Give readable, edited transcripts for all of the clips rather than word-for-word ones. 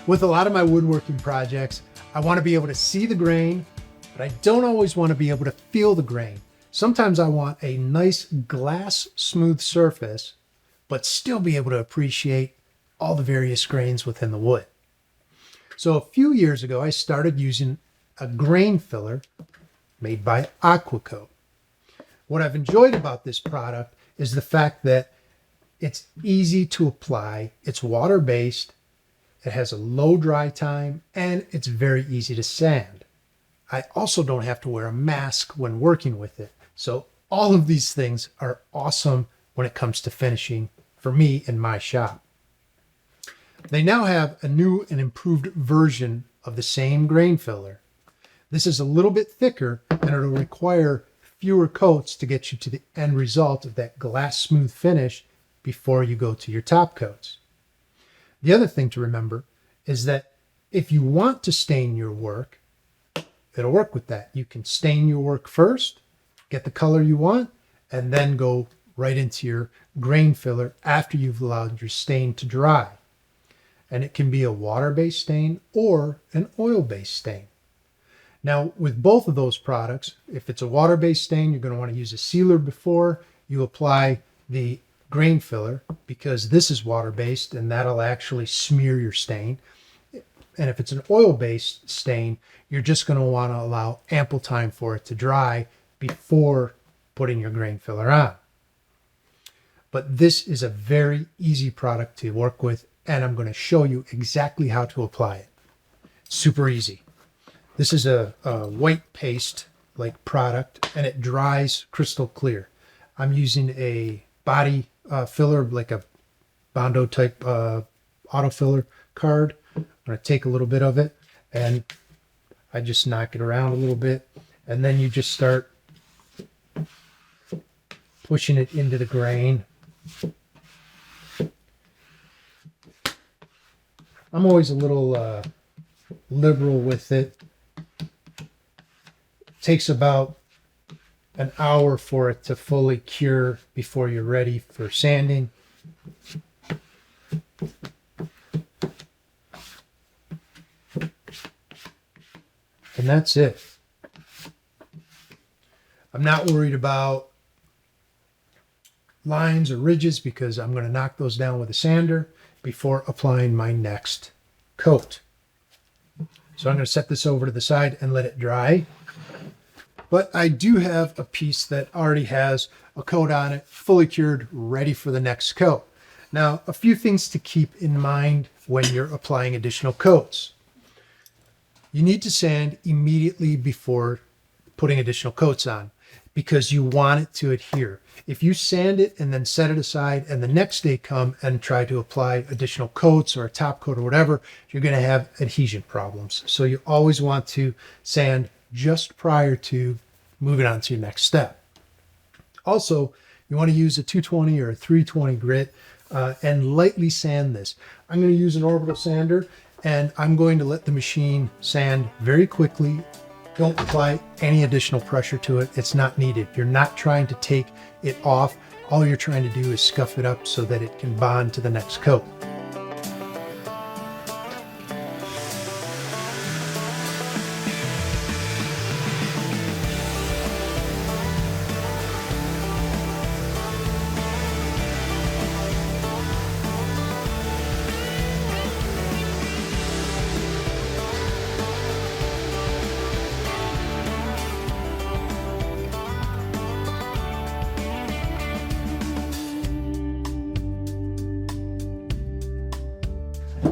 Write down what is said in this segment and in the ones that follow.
With a lot of my woodworking projects, I want to be able to see the grain, but I don't always want to be able to feel the grain. Sometimes I want a nice glass smooth surface, but still be able to appreciate all the various grains within the wood. So a few years ago, I started using a grain filler made by Aqua Coat. What I've enjoyed about this product is the fact that it's easy to apply, it's water-based, it has a low dry time, and it's very easy to sand. I also don't have to wear a mask when working with it. So all of these things are awesome when it comes to finishing for me in my shop. They now have a new and improved version of the same grain filler. This is a little bit thicker and it'll require fewer coats to get you to the end result of that glass smooth finish before you go to your top coats. The other thing to remember is that if you want to stain your work, it'll work with that. You can stain your work first, get the color you want, and then go right into your grain filler after you've allowed your stain to dry. And it can be a water-based stain or an oil-based stain. Now, with both of those products, if it's a water-based stain, you're going to want to use a sealer before you apply the grain filler, because this is water-based and that'll actually smear your stain. And if it's an oil-based stain, you're just going to want to allow ample time for it to dry before putting your grain filler on. But this is a very easy product to work with, and I'm going to show you exactly how to apply it. Super easy. This is a white paste like product, and it dries crystal clear. I'm using a body filler, like a Bondo type auto filler card. I'm going to take a little bit of it and I just knock it around a little bit, and then you just start pushing it into the grain. I'm always a little liberal with it. It takes about an hour for it to fully cure before you're ready for sanding. And that's it. I'm not worried about lines or ridges because I'm going to knock those down with a sander before applying my next coat. So I'm going to set this over to the side and let it dry. But I do have a piece that already has a coat on it, fully cured, ready for the next coat. Now, a few things to keep in mind when you're applying additional coats. You need to sand immediately before putting additional coats on because you want it to adhere. If you sand it and then set it aside and the next day come and try to apply additional coats or a top coat or whatever, you're going to have adhesion problems. So you always want to sand just prior to moving on to your next step. Also, you want to use a 220 or a 320 grit and lightly sand this. I'm going to use an orbital sander and I'm going to let the machine sand very quickly. Don't apply any additional pressure to it. It's not needed. You're not trying to take it off. All you're trying to do is scuff it up so that it can bond to the next coat.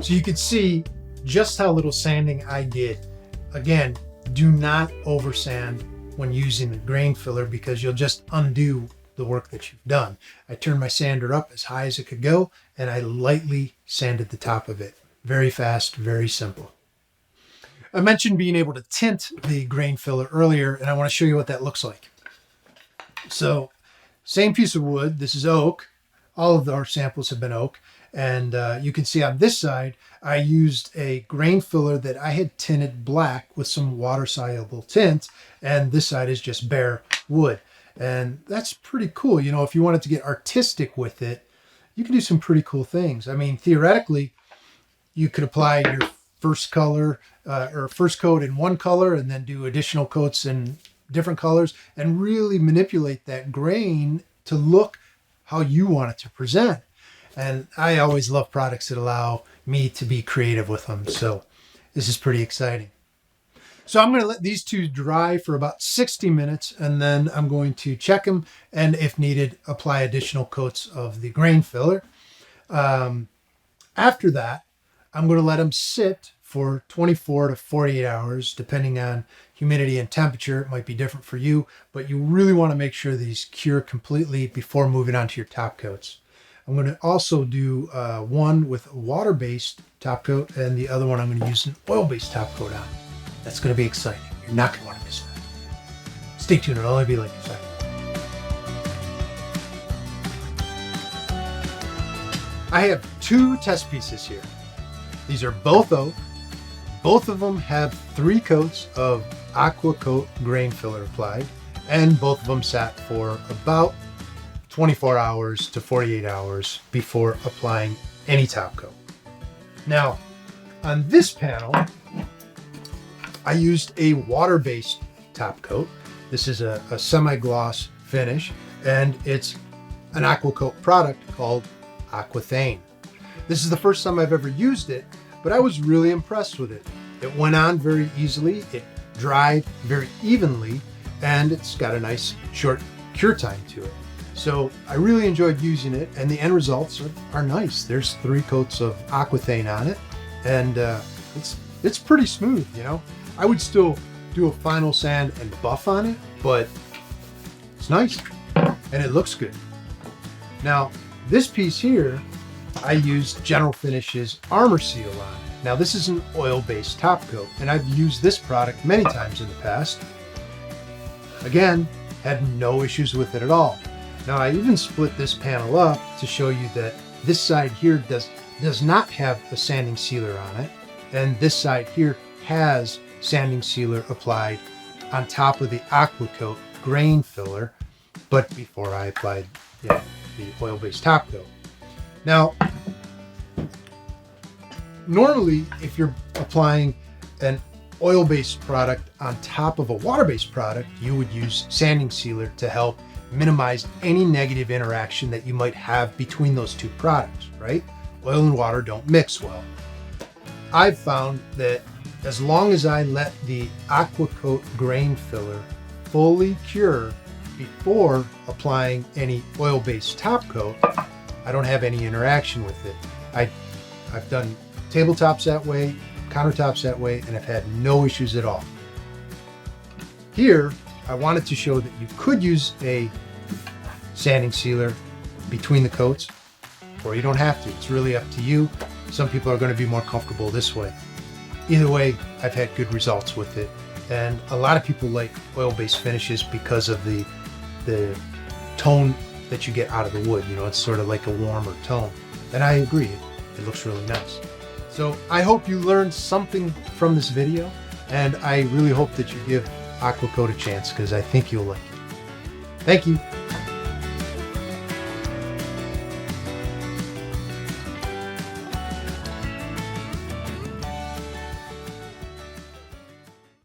So you can see just how little sanding I did. Again, do not over sand when using the grain filler because you'll just undo the work that you've done. I turned my sander up as high as it could go and I lightly sanded the top of it. Very fast, very simple. I mentioned being able to tint the grain filler earlier, and I want to show you what that looks like. So, same piece of wood. This is oak. All of our samples have been oak. And you can see on this side, I used a grain filler that I had tinted black with some water-soluble tint. And this side is just bare wood. And that's pretty cool. You know, if you wanted to get artistic with it, you can do some pretty cool things. I mean, theoretically, you could apply your first color or first coat in one color and then do additional coats in different colors and really manipulate that grain to look how you want it to present. And I always love products that allow me to be creative with them. So this is pretty exciting. So I'm going to let these two dry for about 60 minutes and then I'm going to check them and if needed, apply additional coats of the grain filler. After that, I'm going to let them sit for 24 to 48 hours, depending on humidity and temperature. It might be different for you, but you really want to make sure these cure completely before moving on to your top coats. I'm going to also do one with a water-based top coat and the other one I'm going to use an oil-based top coat on. That's going to be exciting. You're not going to want to miss that. Stay tuned. It'll only be like a second. I have two test pieces here. These are both oak. Both of them have 3 coats of Aqua Coat grain filler applied, and both of them sat for about 24 hours to 48 hours before applying any top coat. Now, on this panel, I used a water-based top coat. This is a semi-gloss finish, and it's an Aqua Coat product called Aqua Thane. This is the first time I've ever used it, but I was really impressed with it. It went on very easily, it dried very evenly, and it's got a nice short cure time to it. So I really enjoyed using it, and the end results are nice. There's 3 coats of Aqua Thane on it, and it's pretty smooth, you know. I would still do a final sand and buff on it, but it's nice, and it looks good. Now, this piece here, I used General Finishes Armor Seal on. Now this is an oil-based top coat, and I've used this product many times in the past. Again, had no issues with it at all. Now I even split this panel up to show you that this side here does not have a sanding sealer on it, and this side here has sanding sealer applied on top of the Aqua Coat grain filler, but before I applied the oil-based top coat. Now, normally, if you're applying an oil-based product on top of a water-based product, you would use sanding sealer to help minimize any negative interaction that you might have between those two products, right? Oil and water don't mix well. I've found that as long as I let the Aqua Coat grain filler fully cure before applying any oil-based top coat, I don't have any interaction with it. I've done tabletops that way, countertops that way, and I've had no issues at all. Here, I wanted to show that you could use a sanding sealer between the coats, or you don't have to. It's really up to you. Some people are going to be more comfortable this way. Either way, I've had good results with it. And a lot of people like oil-based finishes because of the tone that you get out of the wood. You know, it's sort of like a warmer tone. And I agree, it looks really nice. So I hope you learned something from this video, and I really hope that you give Aqua Coat a chance because I think you'll like it. Thank you.